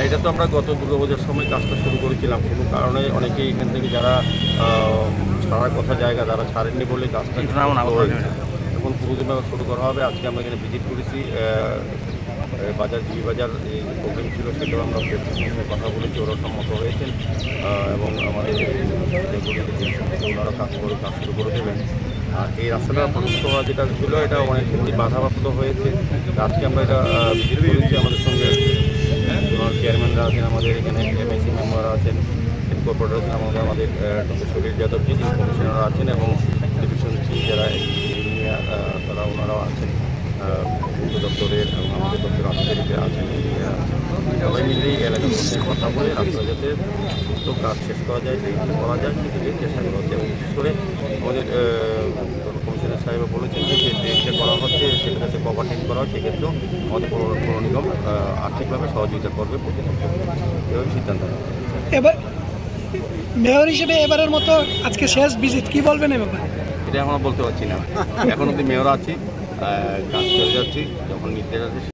এটা তো আমরা গত দুর্গাপূজার সময় কাজটা শুরু করেছিলাম। কোনো কারণে অনেকেই এখান থেকে যারা ছাড়ার কথা জায়গা যারা ছাড়েননি বলে কাজটা এখন পুরোদিনভাবে শুরু করা হবে। আজকে আমরা এখানে ভিজিট করেছি বাজার জিবি বাজার এই প্রবলেম ছিল সেটাও আমরা কথা বলেছি, ওরা সম্মত হয়েছেন এবং আমাদের ওনারা কাজ শুরু করে দেবেন। আর এই রাস্তাটা প্রশস্ত হওয়া যেটা ছিল এটা অনেক বাধাপ্রাপ্ত হয়েছে। আজকে আমরা এটা ভিজিট করেছি, আমাদের সঙ্গে চেয়ারম্যানরা আছেন, আমাদের এখানে এমএসি মেম্বাররা আছেন, কর্পোরেটর আছেন, আমাদের ডক্টর শরীর যাদবজি যিনি কমিশনাররা আছেন এবং ডিভিশন সি যারা তারা ওনারাও আছেন, পূর্ত দপ্তরের এবং আমাদের দপ্তরের আধিকারিকরা আছেন। সবাই মিলেই এলাকার মধ্যে কথা বলে রাস্তা যাতে দ্রুত কাজ শেষ করা যায়, সেইভাবে করা যায় সেদিকে চেষ্টা করা হচ্ছে। এবং বিশেষ করে আমাদের কমিশনার সাহেব বলেছেন যে ড্রেনটা করা হচ্ছে সেটা যাতে কভারটেন করা হয়, সেক্ষেত্রেও আমাদের পৌর নিগম আর্থিকভাবে সহযোগিতা করবে প্রতিপক্ষ, এভাবে সিদ্ধান্ত নেওয়া। এবার মেয়র হিসেবে এবারের মতো আজকে শেষ ভিজিট, কি বলবেন এ ব্যাপারে? এটা এখনও বলতে পারছি না, এখন অব্দি মেয়র আছি, কাজ করে যাচ্ছি, যখন নির্দেশ আছে